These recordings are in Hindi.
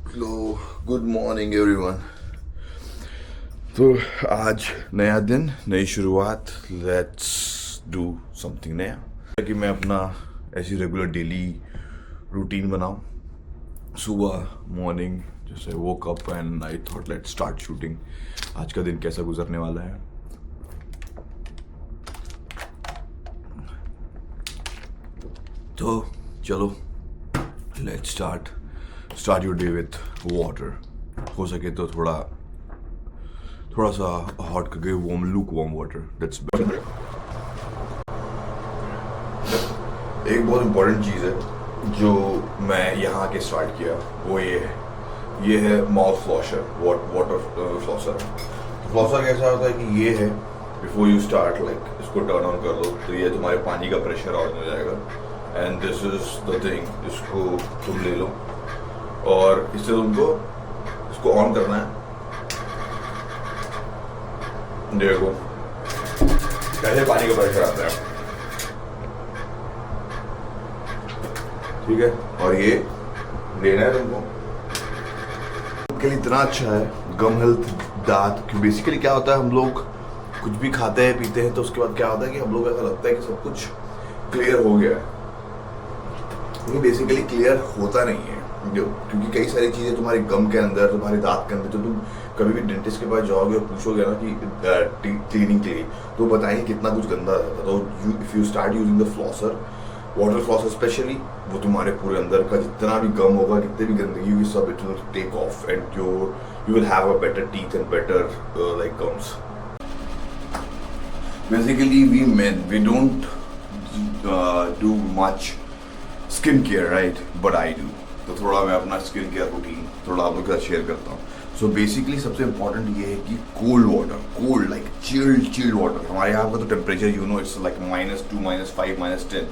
Hello, good morning everyone. तो आज नया दिन, नई शुरुआत। लेट्स डू समथिंग नया, ताकि मैं अपना ऐसी रेगुलर डेली रूटीन बनाऊं। सुबह मॉर्निंग जैसे woke up and I thought let's start shooting. आज का दिन कैसा गुजरने वाला है। तो चलो, let's start your day with water. हो सके तो थोड़ा सा हॉट करके look warm water, that's better. एक बहुत इंपॉर्टेंट चीज़ है जो मैं यहाँ आके स्टार्ट किया, वो ये है माउथ फ्लॉशर, वाटर फ्लॉसर। फ्लॉसर कैसा होता है कि ये है, बिफोर यू स्टार्ट लाइक इसको टर्न ऑन कर दो तो ये तुम्हारे पानी का प्रेशर ऑन हो जाएगा। And this is the thing, इसको तुम ले लो और इससे तुमको इसको ऑन करना है। देखो कैसे पानी का प्रेशर आता है, ठीक है। और ये लेना है तुमको, के लिए इतना अच्छा है। गम हेल्थ, दांत, क्योंकि बेसिकली क्या होता है, हम लोग कुछ भी खाते हैं पीते हैं तो उसके बाद क्या होता है कि हम लोग ऐसा लगता है कि सब कुछ क्लियर हो गया है, लेकिन बेसिकली क्लियर होता नहीं है। क्योंकि कई सारी चीज़ें तुम्हारे गम के अंदर, तुम्हारे दांत के अंदर, तो तुम कभी भी डेंटिस्ट के पास जाओगे और पूछोगे ना कि क्लीनिंग के लिए, तो बताएंगे कितना कुछ गंदा रहता है। तो if you start using the flosser, water flosser specially, वो तुम्हारे पूरे अंदर का जितना भी गम होगा, कितने भी गंदगी होगी, सब it will take off and you will have a better teeth and better like gums. Basically we men, we don't do much skin care, right, but I do. तो थोड़ा मैं अपना स्किन केयर रूटीन थोड़ा आप लोग के साथ शेयर करता हूँ। सो बेसिकली सबसे इम्पोर्टेंट ये है कि cold water, cold like chilled water. हमारे यहाँ का तो टेम्परेचर इट्स लाइक -2, -5, -10।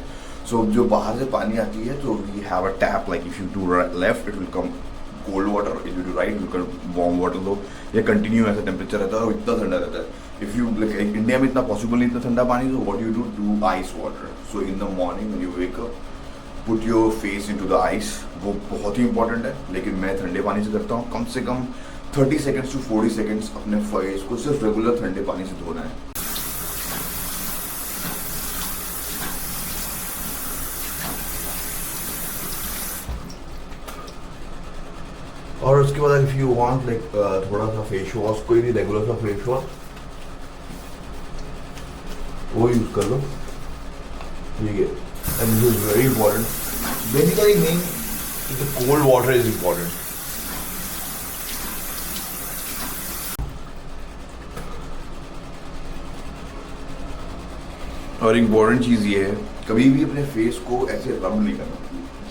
सो जो बाहर से पानी आती है तो we have a tap, like if you do left it will come cold water, if you do right will come warm water. लो ये कंटिन्यू ऐसा टेम्परेचर रहता है और इतना ठंडा रहता है। इफ यू लाइक इंडिया में इतना पॉसिबल नहीं, इतना ठंडा पानी, तो what you do ice water. So in the morning when you wake up, put your face into the ice. वो बहुत ही इंपॉर्टेंट है, लेकिन मैं ठंडे पानी से करता हूँ। कम से कम 30 सेकेंड्स टू 40 सेकेंड्स अपने फेस को सिर्फ रेगुलर ठंडे पानी से धोना है। और उसके बाद इफ यू वांट लाइक थोड़ा सा फेस वॉश, कोई भी रेगुलर सा फेस वॉश वो यूज कर लो, ठीक है। And this is very important. Basically mean the cold water is important. और इम्पोर्टेंट चीज ये है, कभी भी अपने फेस को ऐसे रब नहीं करना,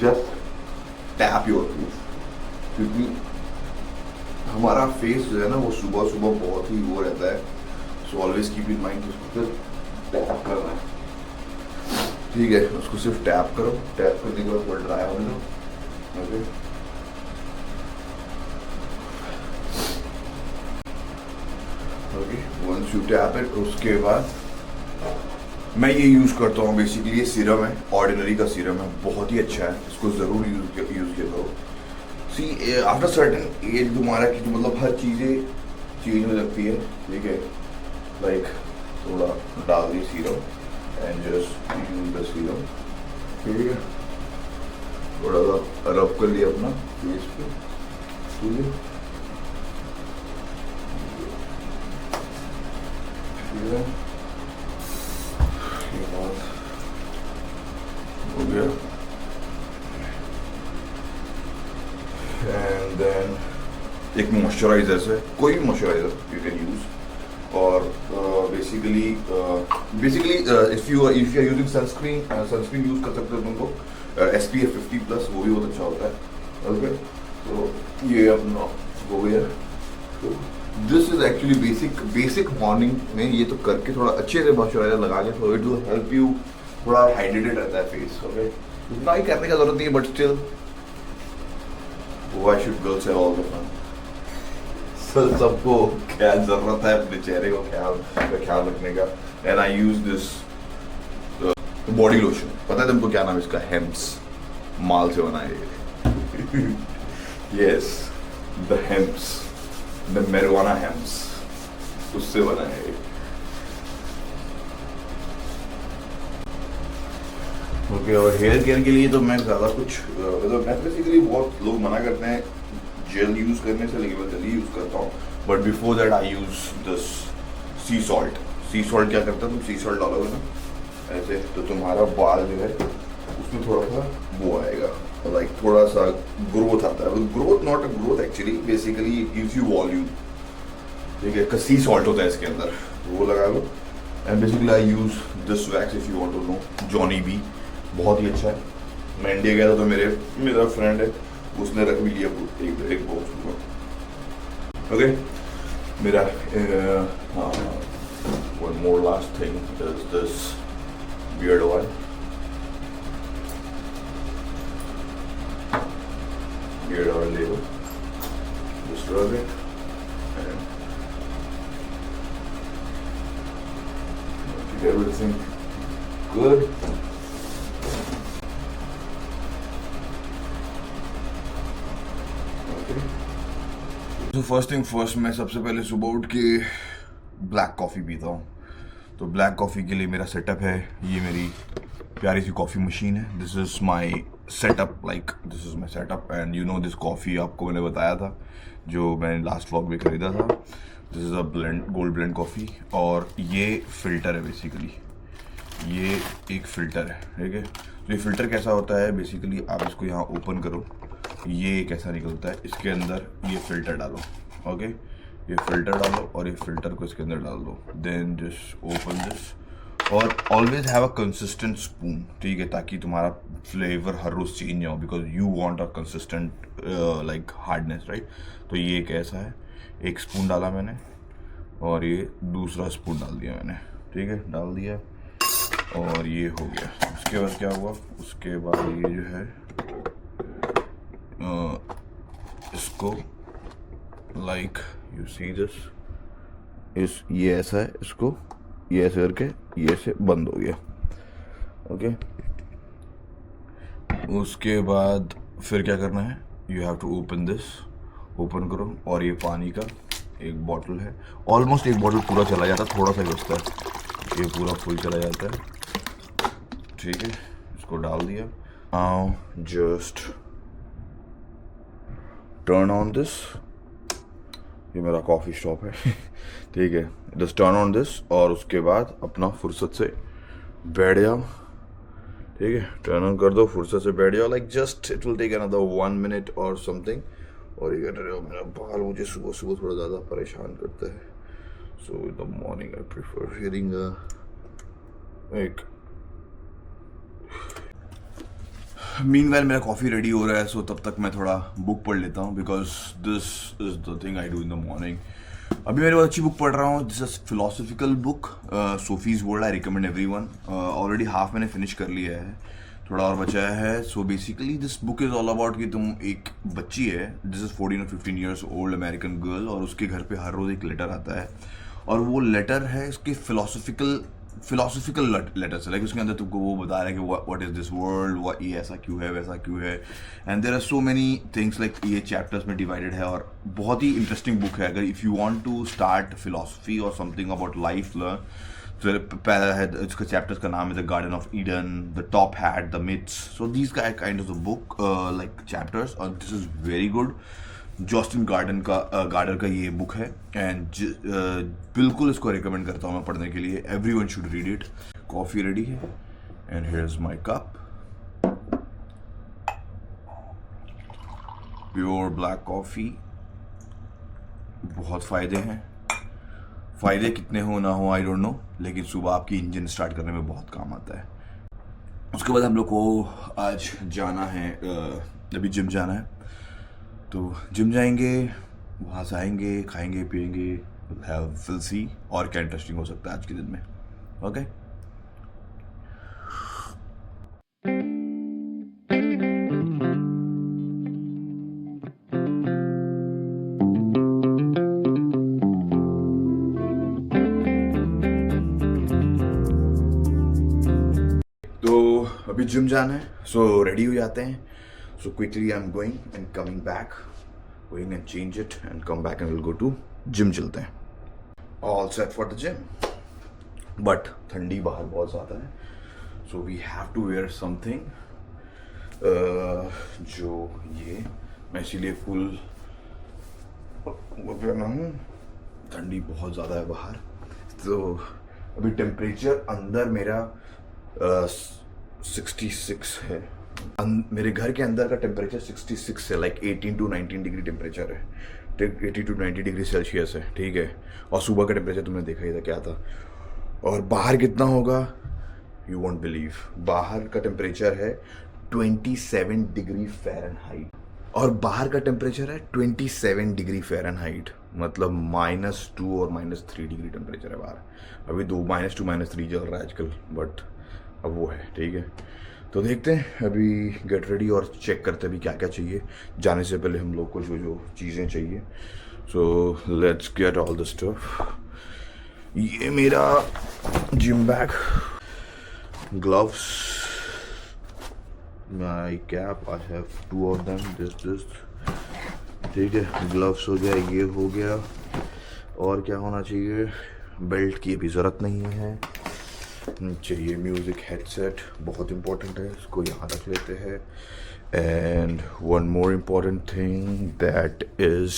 जस्ट टैप योर फेस। क्योंकि हमारा फेस जो है ना, वो सुबह सुबह बहुत ही वो रहता है। So always keep in mind उसको सिर्फ टैप करना है, ठीक है। उसको सिर्फ टैप करो, टैप करने के बाद थोड़ा ड्राई होने दो, okay. Okay, once you tap it, उसके बाद मैं ये यूज करता हूँ। बेसिकली ये सीरम है, ऑर्डिनरी का सीरम है, बहुत ही अच्छा है, इसको जरूर यूज किया करो। सी आफ्टर सर्टेन एज तुम्हारा की मतलब हर चीज़ें चेंज हो सकती है, ठीक है। लाइक थोड़ा डाल दी serum and just use the serum, ठीक है। थोड़ा सा रब कर लिया अपना फेस पे, ठीक है, ठीक है। ये बात हो गया। एंड देन एक मॉइस्चराइजर से, कोई भी मॉइस्चराइजर यू कैन यूज। और basically if you are using sunscreen use कर सकते हो तुमको, SPF 50+, वो भी बहुत अच्छा होता है, ओके। तो ये अपना हो गया। तो this is actually basic morning में ये तो करके थोड़ा अच्छे से मॉइस्चराइजर लगा के, तो इट विल हेल्प यू, थोड़ा हाइड्रेटेड रहता है फेस, ओके। इतना ही करने का जरूरत नहीं है, but still why should girls have all the fun. सबको क्या जरूरत है अपने चेहरे को ख्याल रखने का। And I use this body lotion, पता है तुमको क्या नाम है इसका? हेम्स, माल से बना है ये। यस, द हेम्स, द मैरिजुआना हेम्स, उससे बना है। ओके, और हेयर केयर के लिए तो मैं ज़्यादा कुछ मतलब मैं बेसिकली बहुत लोग मना करते हैं जेल यूज़ करने से, लेकिन मैं जल्दी यूज़ करता हूँ। But before that I use this C salt. C salt क्या करता है, तुम सी सॉल्ट डालोगे ना ऐसे, तो तुम्हारा बाल जो है उसमें थोड़ा सा वो आएगा, लाइक थोड़ा सा ग्रोथ आता है। Growth not a growth actually, basically gives you volume. ठीक है, सी सॉल्ट होता है इसके अंदर, वो लगा लो। And basically I use this wax if you want to know, Johnny B, बहुत ही अच्छा है। मैं इंडिया गया था तो मेरा फ्रेंड है, उसने रख भी लिया एक बॉक्स। ओके, मेरा one more last thing is this beard oil. Beard oil ले लो, just rub it and get everything good. तो फर्स्ट थिंग फर्स्ट, मैं सबसे पहले सुबह उठ के ब्लैक कॉफ़ी पीता हूँ। तो ब्लैक कॉफ़ी के लिए मेरा सेटअप है, ये मेरी प्यारी सी कॉफ़ी मशीन है। This is my setup, like this is my setup. And you know this coffee आपको मैंने बताया था, जो मैंने लास्ट व्लॉग में खरीदा था। This is a blend, gold blend coffee. और ये फ़िल्टर है बेसिकली, ये एक फ़िल्टर है, ठीक है। तो ये फ़िल्टर कैसा होता है, बेसिकली आप इसको यहाँ ओपन करो, ये कैसा निकलता है, इसके अंदर ये फ़िल्टर डालो। ओके, ये फ़िल्टर डालो और ये फ़िल्टर को इसके अंदर डाल दो। देन जस्ट ओपन दिस और always have a consistent spoon, ठीक है, ताकि तुम्हारा फ्लेवर हर रोज़ चेंज ना हो, because you want a consistent like hardness, right. तो ये कैसा है, एक स्पून डाला मैंने और ये दूसरा स्पून डाल दिया मैंने, ठीक है, डाल दिया और ये हो गया। उसके बाद क्या हुआ, उसके बाद ये जो है इसको लाइक यू सी दिस, ये ऐसा है, इसको ये ऐसे करके ये ऐसे बंद हो गया। ओके, उसके बाद फिर क्या करना है, you have to open this, open करो और ये पानी का एक बॉटल है, ऑलमोस्ट एक बॉटल पूरा चला जाता है, थोड़ा सा ही बचता है, ये पूरा फुल चला जाता है, ठीक है। इसको डाल दिया। Now just turn on this, ये मेरा कॉफ़ी शॉप है ठीक है, जस्ट टर्न ऑन दिस और उसके बाद अपना फुर्सत से बैठ जाओ, ठीक है, टर्न ऑन कर दो, फुर्सत से बैठ जाओ, like just it will take another 1 minute और समथिंग। और ये कर रहे हो, मेरा बाल मुझे सुबह सुबह थोड़ा ज़्यादा परेशान करता है, so in the morning I prefer hearing एक। मीनवाइल मेरा कॉफ़ी रेडी हो रहा है, सो तब तक मैं थोड़ा बुक पढ़ लेता हूँ, because this is the thing I do in the morning. अभी मैं बहुत अच्छी बुक पढ़ रहा हूँ, this is philosophical book, Sophie's world, I recommend everyone. Already half मैंने फिनिश कर लिया है, थोड़ा और बचा है। So basically this book is all about कि तुम एक बच्ची है, दिस इज़ 14 और 15 ईयर्स ओल्ड अमेरिकन गर्ल, और उसके घर पे हर रोज़ एक लेटर आता है, और वो लेटर है इसके फिलोसफिकल लेटर्स है, लाइक उसके अंदर तुमको वो बता रहा है कि व्हाट इज दिस वर्ल्ड, ये ऐसा क्यों है, वैसा क्यों है, and there are so many things, like ये चैप्टर्स में डिवाइडेड है, और बहुत ही इंटरेस्टिंग बुक है। अगर if you want to start philosophy और समथिंग अबाउट लाइफ लर्न, तो पहला है इसका चैप्टर्स का नाम है the garden of Eden, the top hat, the myths, so these kind of the book like chapters, और this is very good. Jostein Gaarder का ये बुक है, एंड बिल्कुल इसको रिकमेंड करता हूँ मैं पढ़ने के लिए, everyone should read it. Coffee ready है, and here is my cup, pure black coffee. बहुत फ़ायदे हैं, फ़ायदे कितने हो ना हो आई डोंट नो, लेकिन सुबह आपकी इंजन स्टार्ट करने में बहुत काम आता है। उसके बाद हम लोग को आज जाना है, अभी जिम जाना है, तो जिम जाएंगे, वहाँ से आएंगे, खाएंगे पिएंगे, विल सी और क्या इंटरेस्टिंग हो सकता है आज के दिन में। ओके, तो अभी जिम जाना है, सो रेडी हो जाते हैं। So quickly I am going and coming back, going and change it and come back and will go to gym चलते हैं. All set for the gym. But ठंडी बाहर बहुत ज़्यादा है, so we have to wear something. जो ये मैं इसीलिए फुल पहना हूँ. ठंडी बहुत ज़्यादा है बाहर. तो अभी टेम्परेचर अंदर मेरा 66 है. मेरे घर के अंदर का टेम्परेचर 66 है, लाइक 18 to 19 डिग्री टेम्परेचर है. 80 to 90 डिग्री सेल्सियस है, ठीक है. और सुबह का टेम्परेचर तुमने देखा ही था क्या था. और बाहर कितना होगा, यू वोंट बिलीव. बाहर का टेम्परेचर है 27 डिग्री फ़ारेनहाइट. और बाहर का टेम्परेचर है 27 डिग्री फ़ारेनहाइट, मतलब -2 और -3 डिग्री टेम्परेचर है बाहर. अभी -2 -3 चल रहा है आजकल, बट अब वो है, ठीक है. तो देखते हैं, अभी गेट रेडी और चेक करते हैं अभी क्या क्या चाहिए. जाने से पहले हम लोग को जो जो चीज़ें चाहिए. So let's get all the stuff. ये मेरा gym bag, gloves, my cap, I have 2 of them, this, ठीक है. ग्लव्स हो गया, ये हो गया. और क्या होना चाहिए, बेल्ट की अभी ज़रूरत नहीं है. चाहिए म्यूज़िक हेडसेट, बहुत इम्पोर्टेंट है, इसको यहाँ रख लेते हैं. And one more important thing that is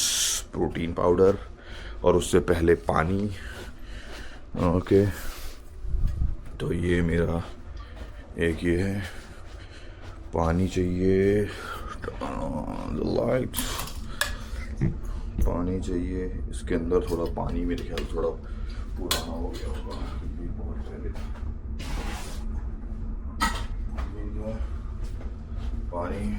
protein powder, और उससे पहले पानी. ओके, तो ये मेरा एक ये है. पानी चाहिए, लाइट्स, पानी चाहिए. इसके अंदर थोड़ा पानी मेरे ख्याल थोड़ा पुराना हो गया होगा, बहुत पहले था. पानी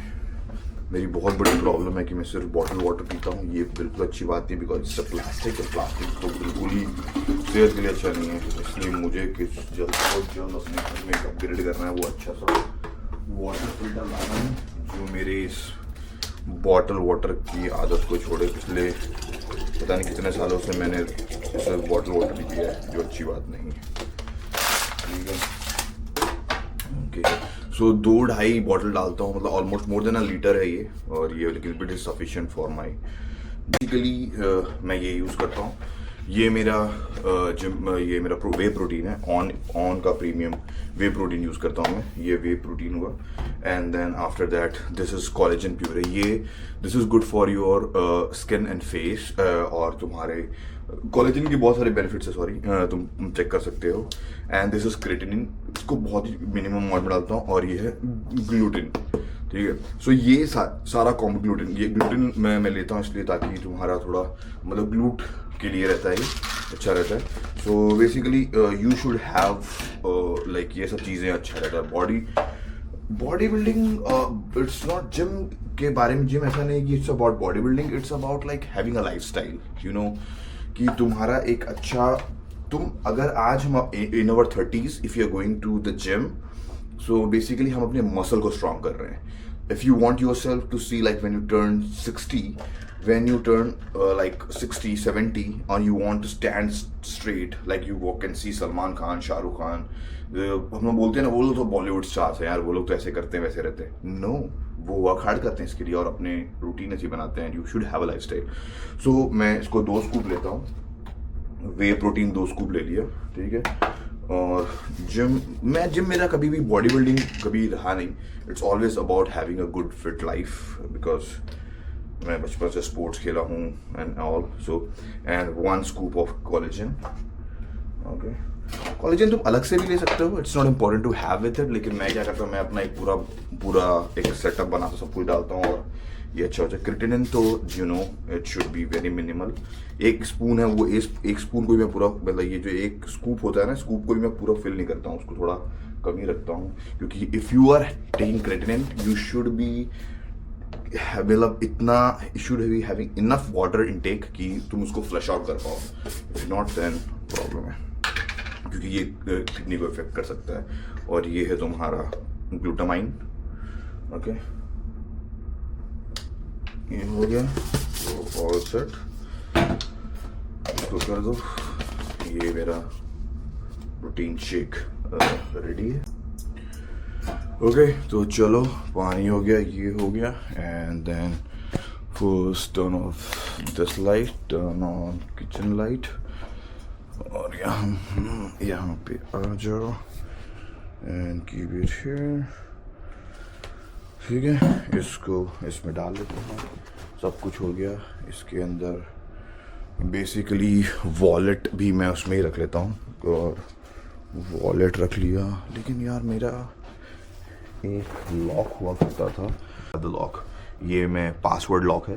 मेरी बहुत बड़ी प्रॉब्लम है कि मैं सिर्फ बॉटल वाटर पीता हूँ. ये बिल्कुल अच्छी बात नहीं, बिकॉज इससे प्लास्टिक है. प्लास्टिक तो बिल्कुल ही सेहत के लिए अच्छा नहीं है. इसलिए मुझे किस जल्द अपने घर में अपग्रेड करना है, वो अच्छा सा वाटर फिल्टर लाना है जो मेरे इस बॉटल वाटर की आदत को छोड़े. पिछले पता नहीं कितने सालों से मैंने सिर्फ बॉटल वाटर ही पिया है, जो अच्छी बात नहीं है, ठीक है. ओके, सो 2-2.5 बॉटल डालता हूँ, मतलब almost more than a litre है ये. और ये little bit is sufficient for my. Basically मैं ये यूज़ करता हूँ. ये मेरा ये मेरा वे प्रोटीन है. ऑन का प्रीमियम वे प्रोटीन यूज़ करता हूँ मैं. ये वे प्रोटीन हुआ. And then after that this is collagen puree. ये this is good for your skin and face. और तुम्हारे कोलेजन के बहुत सारे बेनिफिट्स है, सॉरी, तुम चेक कर सकते हो. And this is creatinine. इसको बहुत ही मिनिमम अमाउंट में डालता हूँ. और ये है ग्लूटिन, ठीक है. सो ये सारा कॉम्ब ग्लूटिन, ये ग्लूटिन मैं लेता हूँ इसलिए ताकि तुम्हारा थोड़ा मतलब ग्लूट के लिए रहता है, ये अच्छा रहता है. So basically you should have like ये सब चीज़ें अच्छा रहता है. Body building it's not gym के बारे में. जिम ऐसा नहीं कि it's about body building, it's about like having a life style, you know, कि तुम्हारा एक अच्छा, तुम अगर आज हम in our 30s if you are going to the gym, so basically हम अपने मसल को स्ट्रॉन्ग कर रहे हैं. If you want yourself to see like when you turn 60, when you turn like 60, 70 and you want to stand straight, like you can see Salman Khan, Shah Rukh Khan, हम लोग बोलते हैं ना वो लोग तो बॉलीवुड स्टार्स हैं यार, वो लोग तो ऐसे करते हैं वैसे रहते हैं. नो, वो वर्क हार्ड करते हैं इसके लिए और अपने रूटीन ऐसी बनाते हैं. You should have a life style. So मैं इसको 2 स्कूप लेता हूँ. वे प्रोटीन 2 स्कूप ले लिया, ठीक है. और जिम मेरा कभी भी बॉडी बिल्डिंग कभी रहा नहीं. It's always about having a good fit life, because मैं बचपन से स्पोर्ट्स खेला हूँ and all. So and 1 scoop of collagen. Okay, collagen तुम अलग से भी ले सकते हो, it's not important to have with it. लेकिन मैं क्या करता हूँ, मैं अपना एक पूरा एक सेटअप बनाता हूँ, सब कुछ डालता हूँ और ये अच्छा हो जाए. क्रिटिनिन तो you know it should be very minimal. 1 spoon है, वो 1 स्पून को भी मैं पूरा, मतलब ये जो 1 स्कूप होता है ना, स्कूप को भी मैं पूरा फिल नहीं करता हूँ, उसको थोड़ा कम ही रखता हूँ. क्योंकि if you are taking creatinine you should be, मतलब इतना should be having enough water intake कि तुम उसको फ्लश आउट कर पाओ. इफ नॉट देन प्रॉब्लम है, क्योंकि ये किडनी को इफेक्ट कर सकता है. और ये है तुम्हारा ग्लूटामाइन. ओके, ये हो गया, तो ऑल सेट. इसको कर दो. ये मेरा प्रोटीन शेक रेडी है. ओके, तो चलो, पानी हो गया, ये हो गया. And then First turn off this light, turn on kitchen light और यहाँ पे आ जाओ and keep it here. ठीक है, इसको इसमें डाल देते हैं. सब कुछ हो गया. इसके अंदर बेसिकली वॉलेट भी मैं उसमें ही रख लेता हूँ और वॉलेट रख लिया. लेकिन यार मेरा एक लॉक हुआ करता था, द लॉक, ये मैं पासवर्ड लॉक है,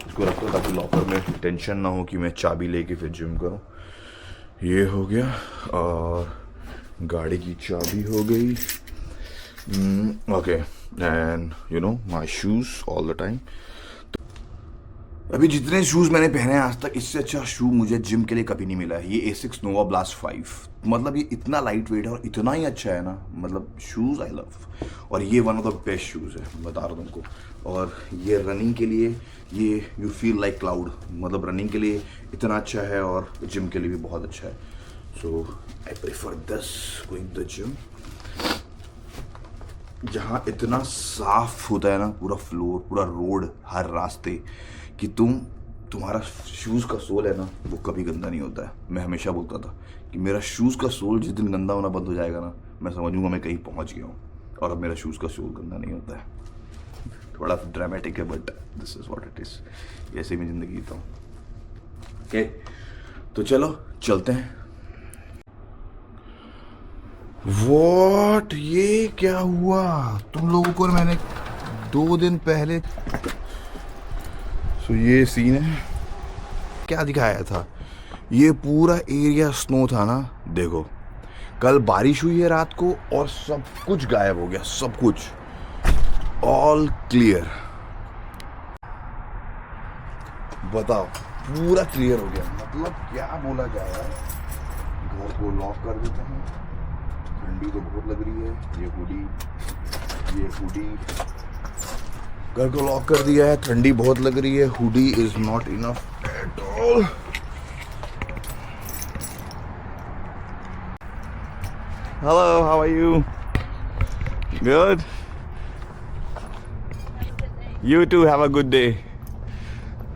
इसको रखता हूँ ताकि लॉकर में टेंशन ना हो कि मैं चाबी लेके फिर जिम करूँ. ये हो गया और गाड़ी की चाबी हो गई. Okay, and you know my shoes all the time. अभी जितने शूज़ मैंने पहने हैं आज तक, इससे अच्छा शू मुझे जिम के लिए कभी नहीं मिला है. ये एसिक्स नोवा ब्लास्ट 5, मतलब ये इतना लाइट वेट है और इतना ही अच्छा है ना, मतलब शूज़ आई लव. और ये one of the best shoes है, बता रहा हूँ तुमको. और ये रनिंग के लिए, ये यू फील लाइक क्लाउड, मतलब रनिंग के लिए इतना अच्छा है और जिम के लिए भी बहुत अच्छा है. So I prefer this going the gym, जहाँ इतना साफ होता है ना पूरा फ्लोर, पूरा रोड, हर रास्ते, कि तुम्हारा शूज़ का सोल है ना वो कभी गंदा नहीं होता है. मैं हमेशा बोलता था कि मेरा शूज़ का सोल जिस दिन गंदा होना बंद हो जाएगा ना, मैं समझूंगा मैं कहीं पहुंच गया हूँ. और अब मेरा शूज़ का सोल गंदा नहीं होता है. थोड़ा ड्रामेटिक है but this is what it is. ऐसे मैं ज़िंदगी जीता हूँ. ओके, तो चलो चलते हैं. वॉट, ये क्या हुआ तुम लोगों को? मैंने 2 दिन पहले ये सीन है, क्या दिखाया था. ये पूरा एरिया स्नो था ना. देखो, कल बारिश हुई है रात को और सब कुछ गायब हो गया, सब कुछ ऑल क्लियर. बताओ, पूरा क्लियर हो गया. मतलब क्या बोला जाए यार. घर को लॉक कर देते हैं. ठंडी तो बहुत लग रही है. ये हुडी घर को लॉक कर दिया है. ठंडी बहुत लग रही है. Hoodie is not enough at all. Hello, how are you? Good. You too, have a good day.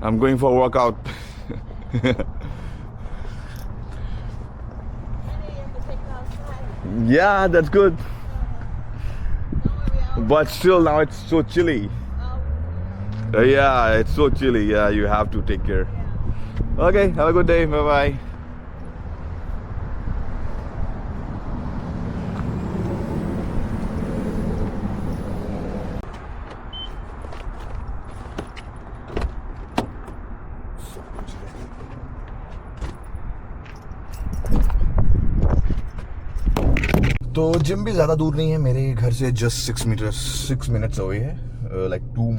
I'm going for a workout. Yeah, that's good. But still now it's so chilly. Yeah, it's so chilly. Yeah, you have to take care. Okay, have a good day. Bye bye. तो जिम भी ज़्यादा दूर नहीं है मेरे घर से, जस्ट 6 मिनट्स अवे है. लाइक 2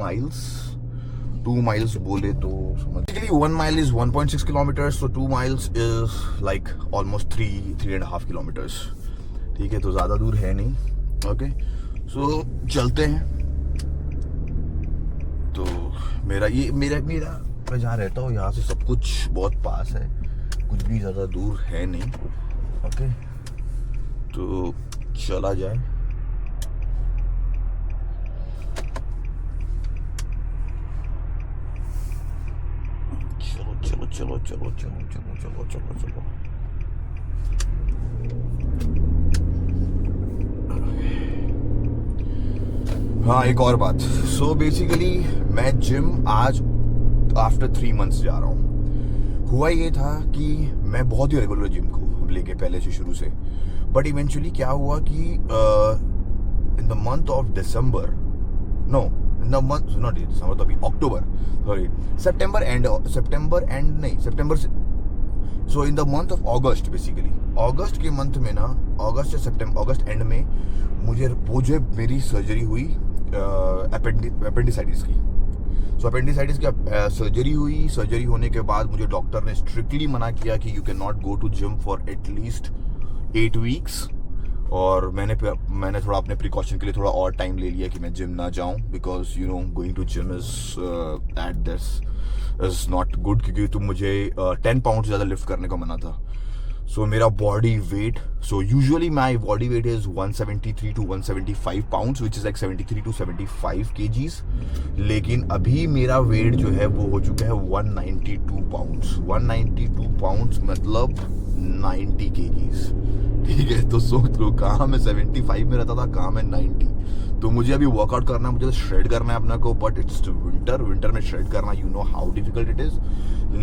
माइल्स बोले तो समझ. बेसिकली 1 माइल इज 1.6 किलोमीटर्स, तो 2 miles is like almost 3.5 kilometres. ठीक है, तो ज़्यादा दूर है नहीं. ओके, सो चलते हैं. तो मेरा मैं जहाँ रहता हूँ यहाँ से सब कुछ बहुत पास है, कुछ भी ज़्यादा दूर है नहीं. ओके, तो चला जाए. चलो. हाँ, एक और बात. सो बेसिकली मैं जिम आज आफ्टर 3 मंथ्स जा रहा हूँ. हुआ ये था कि मैं बहुत ही रेगुलर जिम को लेके पहले से शुरू से, बट इवेंचुअली क्या हुआ कि in the month of December, no in the month not December, तो अभी अक्टूबर, सॉरी सितंबर एंड नहीं, सितंबर से, so in the month of August, basically अगस्त के मंथ में ना, अगस्त से सितंबर, अगस्त एंड में मुझे मेरी सर्जरी हुई अपेंडिसाइटिस की. सो अपेंडिसाइटिस की सर्जरी हुई. सर्जरी होने के बाद मुझे डॉक्टर ने स्ट्रिक्टली मना किया कि you can not go to gym for at least 8 weeks. और मैंने थोड़ा अपने प्रिकॉशन के लिए थोड़ा और टाइम ले लिया कि मैं जिम ना जाऊं, because you know going to gym at this is not good, क्योंकि तुम मुझे 10 पाउंड ज़्यादा लिफ्ट करने को मना था. सो मेरा body weight, so usually my body weight is 173 to 175 pounds, which is like 73 to 75 kgs। लेकिन अभी मेरा वेट जो है वो हो चुका है 192 पाउंड्स। 192 पाउंड्स मतलब 90 kgs, ठीक है। तो सोच लो कहाँ मैं 75 में रहता था, कहाँ मैं 90। तो मुझे अभी वर्कआउट करना है, मुझे श्रेड करना है अपना को, बट इट्स विंटर में श्रेड करना, you know how difficult it is.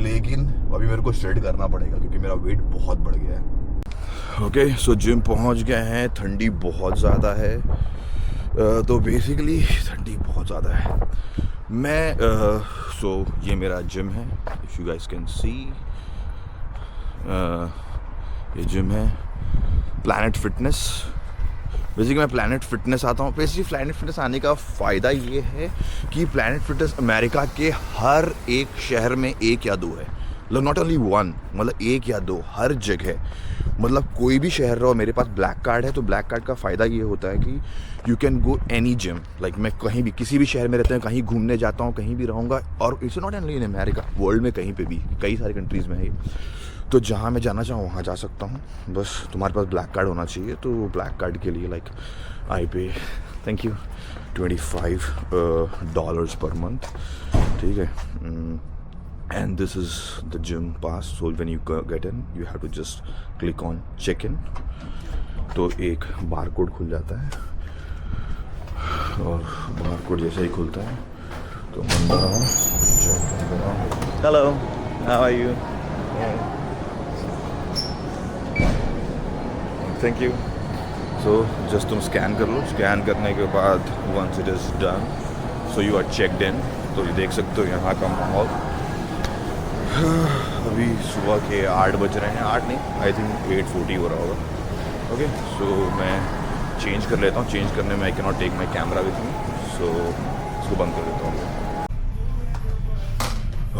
लेकिन अभी मेरे को श्रेड करना पड़ेगा क्योंकि मेरा वेट बहुत बढ़ गया है। ओके, सो जिम पहुंच गए हैं। ठंडी बहुत ज़्यादा है, तो बेसिकली ठंडी बहुत ज़्यादा है। मैं सो ये मेरा जिम है, if you guys can see, ये जिम है प्लैनेट फिटनेस। बेसिकली मैं प्लैनेट फिटनेस आता हूँ। बेसिकली प्लैनेट फिटनेस आने का फ़ायदा ये है कि प्लैनेट फिटनेस अमेरिका के हर एक शहर में एक या दो है, मतलब नॉट ओनली वन, मतलब एक या दो हर जगह। मतलब कोई भी शहर रहो, मेरे पास ब्लैक कार्ड है, तो ब्लैक कार्ड का फ़ायदा ये होता है कि you can go any gym. Like मैं कहीं भी किसी भी शहर में रहता हूँ, कहीं घूमने जाता हूँ, कहीं भी रहूँगा, और it's not only in America, world में कहीं पे भी, कई सारी कंट्रीज़ में है। तो जहाँ मैं जाना चाहूँ वहाँ जा सकता हूँ, बस तुम्हारे पास ब्लैक कार्ड होना चाहिए। तो ब्लैक कार्ड के लिए लाइक आई पे, थैंक यू, $25 पर मंथ, ठीक है। And this is the gym pass. So when you get in you have to just click on check in, तो एक बार कोड खुल जाता है, और बार कोड जैसे ही खुलता है तो अंदर आओ, hello, how are you, thank you. So just तुम स्कैन कर लो, स्कैन करने के बाद once it is done, so you are checked in. तो ये देख सकते हो यहाँ का माहौल। अभी सुबह के 8 बज रहे हैं, 8 नहीं, आई थिंक 8:40 हो रहा होगा। ओके, सो मैं चेंज कर लेता हूँ। चेंज करने में I can not take my camera with me, so इसको बंद कर देता हूँ।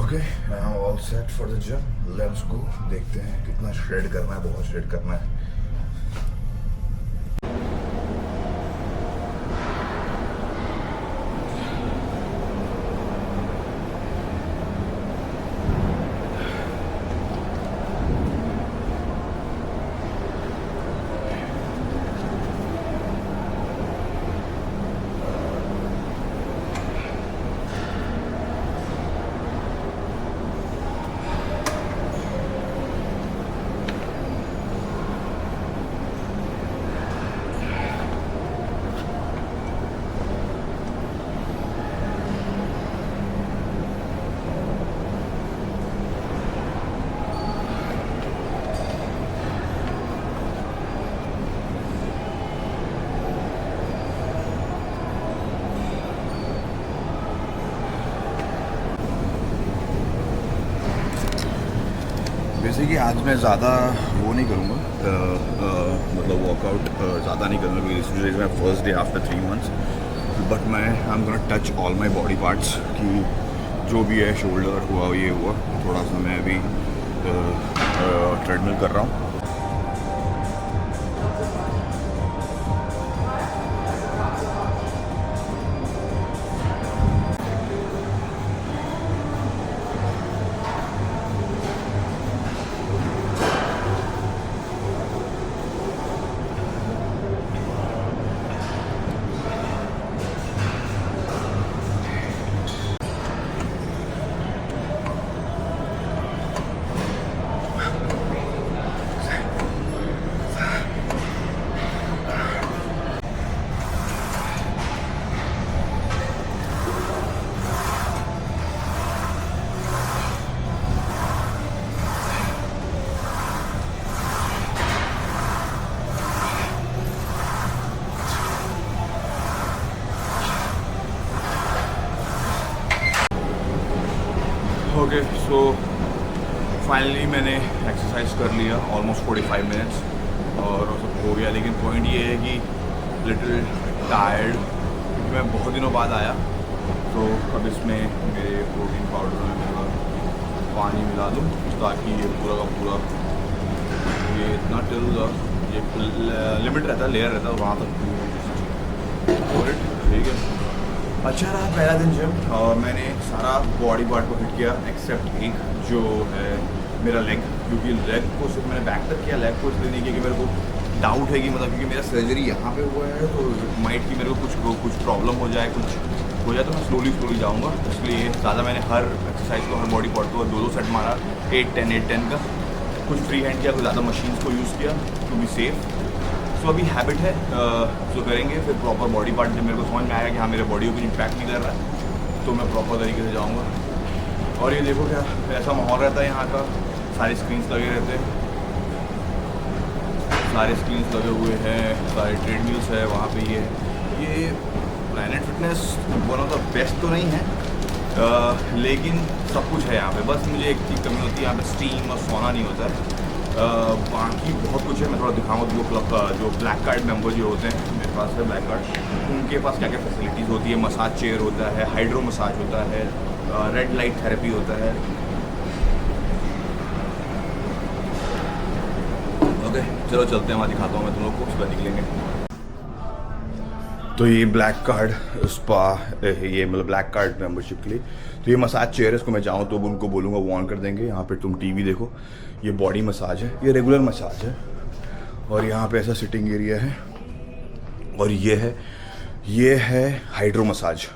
Okay, I am all set for the gym, let's go. देखते हैं कितना श्रेड करना है, बहुत श्रेड करना है। बेसिकली आज मैं ज़्यादा वो नहीं करूँगा, मतलब वर्कआउट ज़्यादा नहीं करूँगा क्योंकि इस मेरा first day after 3 months। But मैं I am gonna touch all my body parts, कि जो भी है, शोल्डर हुआ, ये हुआ, थोड़ा सा मैं अभी ट्रेडमिल कर रहा हूँ। ओके, सो फाइनली मैंने एक्सरसाइज कर लिया ऑलमोस्ट 45 मिनट्स और सब हो गया। लेकिन पॉइंट ये है कि लिटिल टायर्ड, क्योंकि मैं बहुत दिनों बाद आया। तो अब इसमें मेरे प्रोटीन पाउडर में पूरा पानी मिला दूँ ताकि ये पूरा का पूरा, ये इतना टिल ये लिमिट रहता है, लेयर रहता है वहाँ तक, ठीक है। अच्छा रहा पहला दिन जिम, और मैंने सारा बॉडी पार्ट को हिट किया एक्सेप्ट एक जो है मेरा लेग, क्योंकि लेग को सिर्फ मैंने बैक तक किया, लेग को इसलिए नहीं किया कि मेरे को डाउट है कि मतलब क्योंकि मेरा सर्जरी यहाँ पे हुआ है तो माइट की मेरे को कुछ प्रॉब्लम हो जाए, कुछ हो जाए तो मैं स्लोली जाऊँगा। इसलिए ज़्यादा मैंने हर एक्सरसाइज को, हर बॉडी पार्ट को 2-2 सेट मारा, 8-10 का, कुछ फ्री हैंड किया, कुछ ज़्यादा मशीन्स को यूज़ किया टू बी सेफ। सो अभी हैबिट है, जो करेंगे फिर प्रॉपर बॉडी पार्ट जब मेरे को समझ में आएगा कि हाँ मेरे बॉडी को कुछ इम्पैक्ट नहीं कर रहा है तो मैं प्रॉपर तरीके से जाऊँगा। और ये देखो क्या ऐसा माहौल रहता है यहाँ का, सारे स्क्रीन्स लगे रहते हैं, सारे स्क्रीन्स लगे हुए हैं, सारे ट्रेडमिल्स है वहाँ पे। ये planet fitness one of the best तो नहीं है, लेकिन सब कुछ है यहाँ पे। बस मुझे एक चीज़ कमी होती है, यहाँ पे स्टीम और सोना नहीं होता है। बाकी बहुत कुछ है, मैं थोड़ा दिखाऊंगा जो क्लब का जो ब्लैक कार्ड मेंबर जो होते हैं, मेरे पास है ब्लैक कार्ड, उनके पास क्या क्या फैसिलिटीज़ होती है। मसाज चेयर होता है, हाइड्रो मसाज होता है, रेड लाइट थेरेपी होता है। ओके चलो चलते हैं, वहाँ दिखाता हूँ मैं तुम लोग को, उसका निकलेंगे। तो ये ब्लैक कार्ड स्पा, ये मतलब ब्लैक कार्ड मेंबरशिप के लिए तो ये मसाज चेयर है, इसको मैं जाऊँ तो उनको बोलूँगा वो ऑन कर देंगे। यहाँ पे तुम टीवी देखो, ये बॉडी मसाज है, ये रेगुलर मसाज है। और यहाँ पे ऐसा सिटिंग एरिया है, और ये है हाइड्रो मसाज।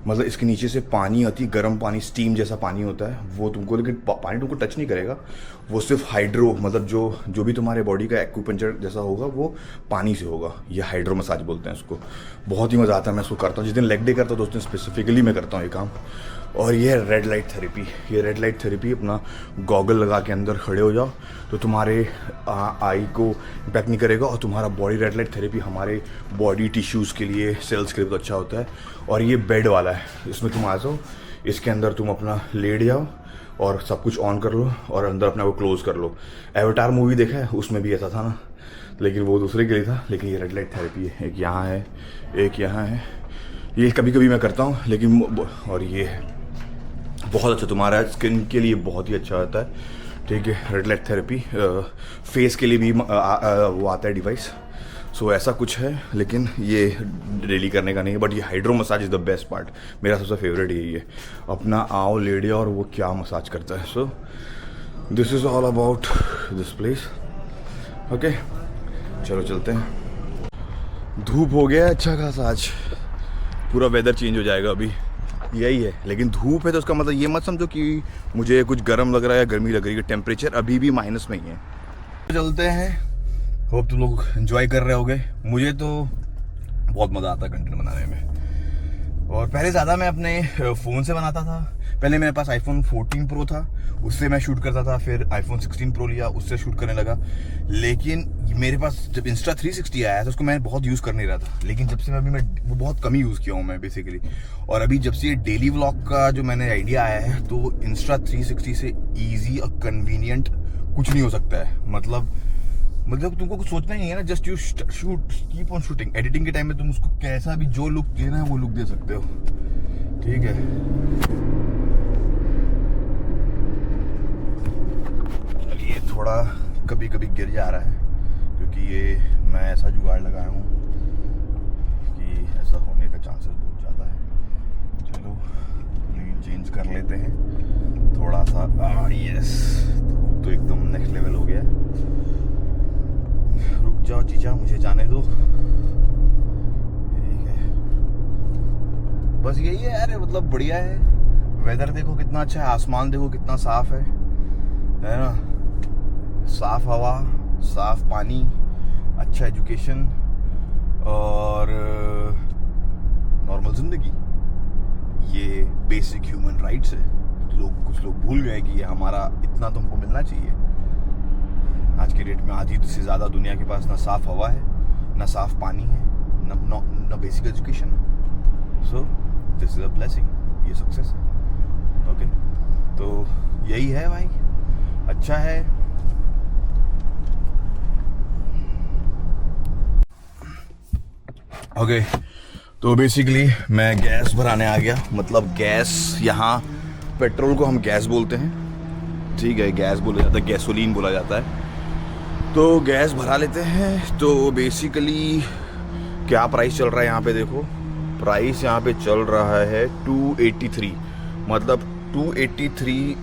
मतलब इसके नीचे से पानी आती है, गर्म पानी, स्टीम जैसा पानी होता है वो तुमको, लेकिन पानी तुमको टच नहीं करेगा, वो सिर्फ हाइड्रो, मतलब जो भी तुम्हारे बॉडी का एक्यूपंक्चर जैसा होगा वो पानी से होगा। ये हाइड्रो मसाज बोलते हैं इसको। बहुत ही मज़ा आता है, मैं इसको करता हूँ। जिस दिन लेग डे करता हूँ तो उस दिन स्पेसिफिकली मैं करता हूँ ये काम। और ये है रेड लाइट थेरेपी। ये रेड लाइट थेरेपी अपना गॉगल लगा के अंदर खड़े हो जाओ तो तुम्हारे आई को इम्पैक्ट नहीं करेगा, और तुम्हारा बॉडी रेड लाइट थेरेपी हमारे बॉडी टिश्यूज़ के लिए, सेल्स के लिए बहुत अच्छा होता है। और ये बेड वाला है, इसमें तुम आ जाओ, इसके अंदर तुम अपना लेट जाओ और सब कुछ ऑन कर लो और अंदर अपना वो क्लोज़ कर लो। एवेटार मूवी देखा है, उसमें भी ऐसा था ना, लेकिन वो दूसरे के लिए था। लेकिन ये रेड लाइट थेरेपी है, एक यहाँ है, एक यहाँ है। ये कभी कभी मैं करता हूँ, लेकिन और ये है बहुत अच्छा, तुम्हारा स्किन के लिए बहुत ही अच्छा होता है। ठीक है, रेड लाइट थेरेपी फेस के लिए भी वो आता है डिवाइस। सो ऐसा कुछ है, लेकिन ये डेली करने का नहीं है। बट ये hydro massage is the best part, मेरा सबसे फेवरेट यही है। अपना आओ लेट जाओ और वो क्या मसाज करता है। So this is all about this place. Okay चलो चलते हैं। धूप हो गया अच्छा खासा, आज पूरा वेदर चेंज हो जाएगा अभी, यही है। लेकिन धूप है तो उसका मतलब ये मत समझो कि मुझे कुछ गर्म लग रहा है या गर्मी लग रही है। टेम्परेचर अभी भी माइनस में ही है। चलते हैं, होप तुम लोग एंजॉय कर रहे होगे। मुझे तो बहुत मज़ा आता है कंटेंट बनाने में। और पहले ज़्यादा मैं अपने फ़ोन से बनाता था। पहले मेरे पास आईफोन 14 प्रो था, उससे मैं शूट करता था। फिर आईफोन 16 प्रो लिया, उससे शूट करने लगा। लेकिन मेरे पास जब इंस्टा 360 आया था, उसको मैं बहुत यूज़ कर नहीं रहा था। लेकिन जब से मैं वो बहुत कम ही यूज़ किया हूँ मैं बेसिकली। और अभी जब से ये डेली व्लॉग का जो मैंने आइडिया आया है, तो इंस्टा 360 से ईजी और कन्वीनियंट कुछ नहीं हो सकता है। मतलब तुमको कुछ सोचना ही नहीं है ना, just you shoot, keep on shooting. Editing के टाइम में तुम उसको कैसा भी जो लुक देना है वो लुक दे सकते हो। ठीक है, ये थोड़ा कभी कभी गिर जा रहा है क्योंकि ये मैं ऐसा जुगाड़ लगाया हूँ कि ऐसा होने का चांसेस बहुत ज़्यादा है। चलो लेन चेंज कर लेते हैं थोड़ा सा। यस, तो एकदम नेक्स्ट लेवल हो गया। रुक जाओ जीजा, मुझे जाने दो। ठीक है, बस यही है यार, मतलब बढ़िया है। वेदर देखो कितना अच्छा है, आसमान देखो कितना साफ है ना। साफ हवा, साफ पानी, अच्छा एजुकेशन और नॉर्मल जिंदगी, ये बेसिक ह्यूमन राइट्स है। कुछ लोग भूल गए कि ये हमारा इतना तो हमको मिलना चाहिए। आज के डेट में आधी से ज़्यादा दुनिया के पास ना साफ हवा है, ना साफ पानी है, ना बेसिक एजुकेशन है। So this is a blessing, ये सक्सेस है। ओके, तो यही है भाई, अच्छा है। ओके, तो बेसिकली मैं गैस भराने आ गया। मतलब गैस, यहाँ पेट्रोल को हम गैस बोलते हैं, ठीक है, गैस बोला जाता है, गैसोलीन बोला जाता है। तो गैस भरा लेते हैं। तो बेसिकली क्या प्राइस चल रहा है यहाँ पे देखो, प्राइस यहाँ पे चल रहा है 283, मतलब 283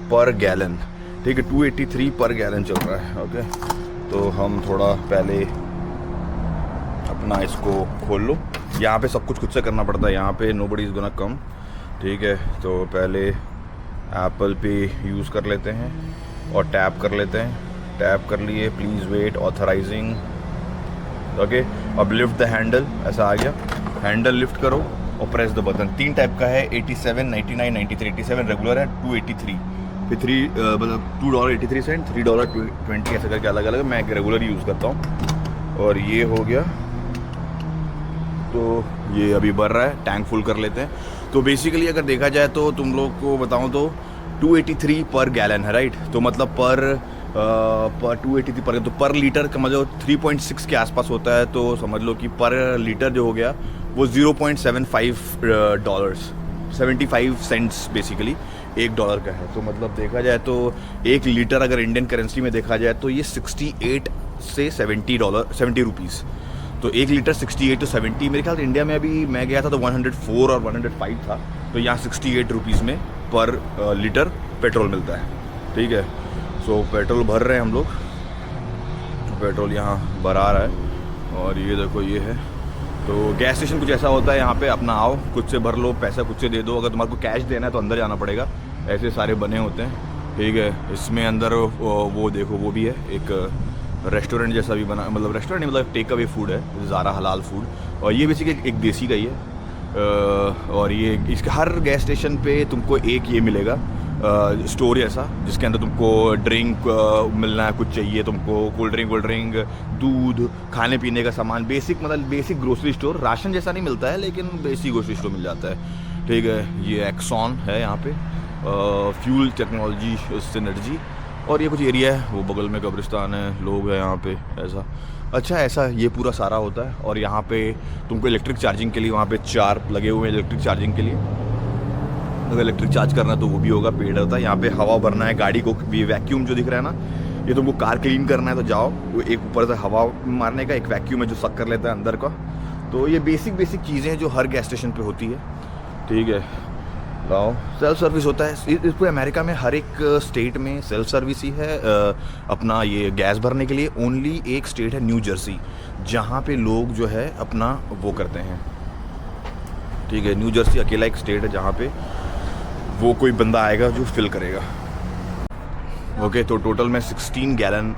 पर गैलन। ठीक है, 283 पर गैलन चल रहा है। ओके, तो हम थोड़ा पहले अपना इसको खोल लो। यहाँ पे सब कुछ खुद से करना पड़ता है, यहाँ पे नोबडी इज़ गोना कम। ठीक है, तो पहले एप्पल पे यूज़ कर लेते हैं और टैप कर लेते हैं। टैप कर लिए, प्लीज़ वेट, ऑथराइजिंग। ओके, अब लिफ्ट द हैंडल, ऐसा आ गया। हैंडल लिफ्ट करो और प्रेस द बटन। 3 टाइप का है, 87, 99, 93। 87 रेगुलर है, 283 फिर 3 मतलब $2.83, $3.20 ऐसे करके अलग अलग। मैं रेगुलर यूज़ करता हूँ। और ये हो गया, तो ये अभी भर रहा है, टैंक फुल कर लेते हैं। तो बेसिकली अगर देखा जाए तो तुम लोग को बताऊँ तो 283 पर गैलन है, राइट। तो मतलब पर 283 पर, तो पर लीटर का मतलब 3.6 के आसपास होता है। तो समझ लो कि पर लीटर जो हो गया वो $0.75 75 सेंट्स बेसिकली $1 का है। तो मतलब देखा जाए तो 1 लीटर अगर इंडियन करेंसी में देखा जाए तो ये 68 से $70 रुपीज़। तो 1 लीटर 68 to 70। मेरे ख्याल से इंडिया में अभी मैं गया था तो 104 और 105 था। तो यहाँ 68 रुपीज़ में पर लीटर पेट्रोल मिलता है। ठीक है, सो पेट्रोल भर रहे हैं हम लोग। पेट्रोल यहाँ भरा रहा है और ये देखो ये है। तो गैस स्टेशन कुछ ऐसा होता है, यहाँ पे अपना आओ, खुद से भर लो, पैसा खुद से दे दो। अगर तुम्हारे को कैश देना है तो अंदर जाना पड़ेगा, ऐसे सारे बने होते हैं। ठीक है, इसमें अंदर वो देखो वो भी है, एक रेस्टोरेंट जैसा भी बना, मतलब रेस्टोरेंट नहीं, मतलब टेक अवे फूड है, ज़ारा हलाल फूड। और ये बेसिकली एक देसी का ही है। और ये इसके हर गैस स्टेशन पे तुमको एक ये मिलेगा स्टोर ऐसा, जिसके अंदर तुमको ड्रिंक मिलना है, कुछ चाहिए तुमको, कोल्ड ड्रिंक, दूध, खाने पीने का सामान, बेसिक मतलब बेसिक ग्रोसरी स्टोर। राशन जैसा नहीं मिलता है लेकिन बेसिक ग्रोसरी स्टोर मिल जाता है। ठीक है, ये एक्सॉन है यहाँ पे, फ्यूल टेक्नोलॉजी सिनर्जी। और ये कुछ एरिया है, वो बगल में कब्रिस्तान है, लोग हैं यहाँ पे ऐसा। अच्छा, ऐसा ये पूरा सारा होता है। और यहाँ पे तुमको इलेक्ट्रिक चार्जिंग के लिए वहाँ पे 4 लगे हुए हैं इलेक्ट्रिक चार्जिंग के लिए। अगर इलेक्ट्रिक चार्ज करना है तो वो भी होगा, पेड होता है। यहाँ पे हवा भरना है गाड़ी को, ये वैक्यूम जो दिख रहा है ना, ये तुमको कार क्लीन करना है तो जाओ, वो एक ऊपर से हवा मारने का एक वैक्यूम है जो सक कर लेता है अंदर का। तो ये बेसिक चीज़ें हैं जो हर गैस स्टेशन पे होती है। ठीक है, लाओ, सेल्फ सर्विस होता है। इस पूरे अमेरिका में हर एक स्टेट में सेल्फ सर्विस ही है अपना ये गैस भरने के लिए। ओनली एक स्टेट है न्यू जर्सी, जहाँ पे लोग जो है अपना वो करते हैं। ठीक है, न्यू जर्सी अकेला एक स्टेट है जहाँ पे वो कोई बंदा आएगा जो फिल करेगा। ओके, तो टोटल मैं 16 गैलन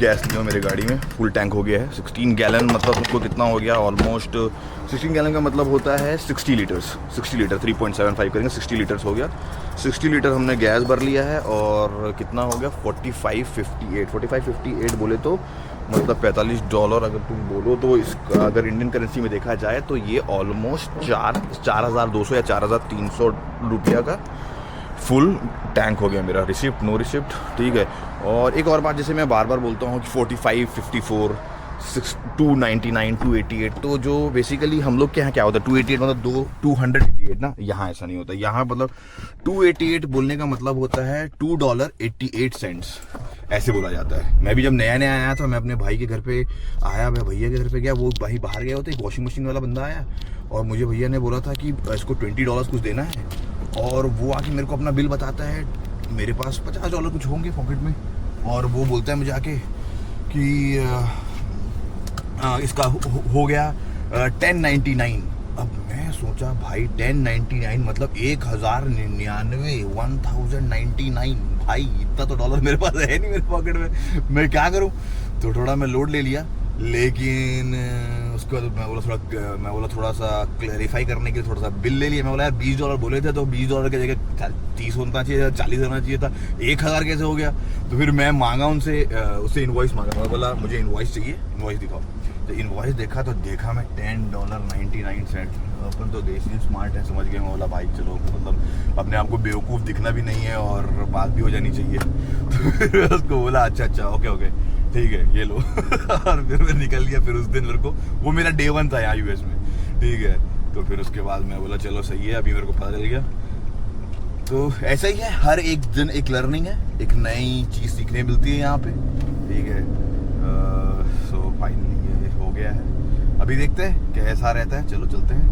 गैस लिया मेरे गाड़ी में, फुल टैंक हो गया है। 16 गैलन मतलब उसको कितना हो गया, ऑलमोस्ट 16 गैलन का मतलब होता है 60 लीटर्स। 60 लीटर 3.75 करेंगे, 60 लीटर्स हो गया। 60 लीटर हमने गैस भर लिया है। और कितना हो गया, 45.58 बोले तो मतलब $45 अगर तुम बोलो तो। इसका अगर इंडियन करेंसी में देखा जाए तो ये ऑलमोस्ट 4,200 या 4,300 रुपया का फुल टैंक हो गया मेरा। Receipt, no receipt. ठीक है, और एक और बात, जैसे मैं बार बार बोलता हूँ कि 45, 54, 299, 288, तो जो बेसिकली हम लोग के यहाँ क्या होता है 288 मतलब 288 ना, यहाँ ऐसा नहीं होता। यहाँ मतलब 288 बोलने का मतलब होता है $2.88 ऐसे बोला जाता है। मैं भी जब नया नया आया था, मैं अपने भाई के घर पे आया, मैं भैया के घर पे गया, वो भाई बाहर गया होता, एक वॉशिंग मशीन वाला बंदा आया और मुझे भैया ने बोला था कि इसको $20 कुछ देना है। और वो आके मेरे को अपना बिल बताता है, मेरे पास $50 कुछ होंगे पॉकेट में, और वो बोलता है मुझे आके कि इसका हो गया 1099। अब मैं सोचा भाई 1099 मतलब 1099, 1099 भाई, इतना तो डॉलर मेरे पास है नहीं मेरे पॉकेट में, मैं क्या करूं। तो थोड़ा मैं लोड ले लिया, लेकिन उसके बाद मैं बोला थोड़ा सा क्लैरिफाई करने के लिए थोड़ा सा बिल ले लिया। मैं बोला यार $20 बोले थे तो $20 की जगह 30 होना चाहिए, 40 होना चाहिए था, 1000 कैसे हो गया। तो फिर मैं मांगा उससे इनवॉइस मांगा। मैं बोला मुझे इनवॉइस चाहिए, इनवॉइस दिखाओ। तो इनवॉइस देखा तो देखा मैं $10.99। अपन तो देसी स्मार्ट है, समझ गए। मैं बोला भाई चलो, मतलब अपने आप को बेवकूफ़ दिखना भी नहीं है और बात भी हो जानी चाहिए। तो फिर उसको बोला अच्छा ओके ठीक है ये लो। और फिर मैं निकल गया। फिर उस दिन मेरे को, वो मेरा Day 1 था यहाँ US में, ठीक है। तो फिर उसके बाद मैं बोला चलो सही है, अभी मेरे को पता चल गया। तो ऐसा ही है, हर एक दिन एक लर्निंग है, एक नई चीज़ सीखने मिलती है यहाँ पे, ठीक है। सो फाइनली ये हो गया है। अभी देखते हैं कैसा रहता है, चलो चलते हैं।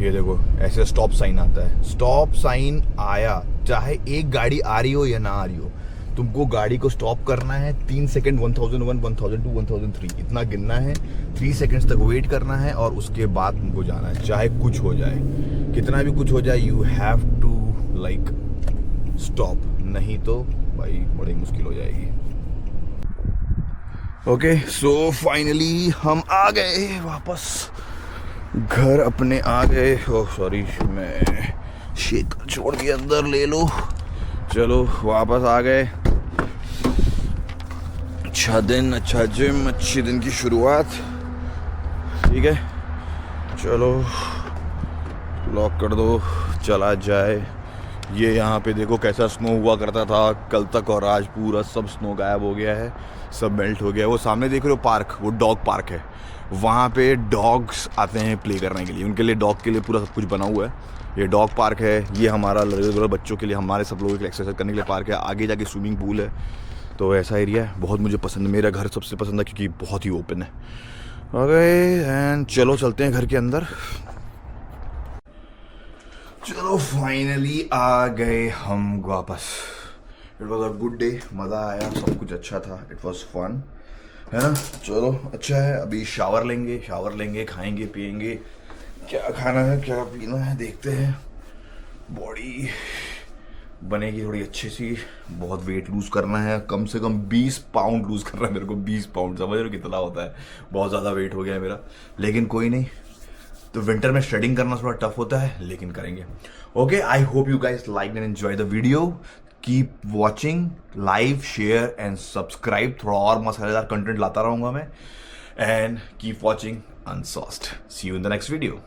ये देखो ऐसे स्टॉप साइन आता है, स्टॉप साइन आया, चाहे एक गाड़ी आ रही हो या ना आ रही हो, तुमको गाड़ी को स्टॉप करना है 3 सेकंड, 1001, 1002, 1003 इतना गिनना है, 3 सेकंड्स तक वेट करना है और उसके बाद तुमको जाना है, चाहे कुछ हो जाए, कितना भी कुछ हो जाए, you have to like stop, नहीं तो भाई बड़ी मुश्किल हो जाएगी। ओके सो फाइनली हम आ गए वापस घर अपने आ गए। ओह सॉरी, मैं शेक छोड़ के अंदर ले लो। चलो वापस आ गए, अच्छा दिन, अच्छा जिम, अच्छी दिन की शुरुआत। ठीक है चलो लॉक कर दो, चला जाए। ये यहाँ पे देखो कैसा स्नो हुआ करता था कल तक, और आज पूरा सब स्नो गायब हो गया है, सब मेल्ट हो गया है। वो सामने देख रहे हो पार्क, वो डॉग पार्क है, वहाँ पे डॉग्स आते हैं प्ले करने के लिए, उनके लिए डॉग के लिए पूरा सब कुछ बना हुआ है। ये डॉग पार्क है, ये हमारा रेगुलर बच्चों के लिए, हमारे सब लोगों के लिए एक्सरसाइज करने के लिए पार्क है। आगे जाके स्विमिंग पूल है, तो ऐसा एरिया है, बहुत मुझे पसंद है। मेरा घर सबसे पसंद है क्योंकि बहुत ही ओपन है। ओके एंड चलो चलते हैं घर के अंदर। चलो फाइनली आ गए हम वापस। It was a good day, मज़ा आया, सब कुछ अच्छा था, इट वॉज फन, है ना। चलो अच्छा है, अभी शावर लेंगे, खाएंगे पिएंगे, क्या खाना है क्या पीना है देखते हैं। बॉडी बनेगी थोड़ी अच्छी सी, बहुत वेट लूज़ करना है, कम से कम 20 पाउंड लूज़ करना है मेरे को। 20 पाउंड समझ रहे हो कितना होता है, बहुत ज़्यादा वेट हो गया है मेरा, लेकिन कोई नहीं। तो विंटर में शेडिंग करना थोड़ा टफ होता है, लेकिन करेंगे। Okay, I hope you guys like and enjoy the video. Keep watching, live, share and subscribe. थोड़ा और मसालेदार कंटेंट लाता रहूंगा मैं। And keep watching unsauced. See you in the next video.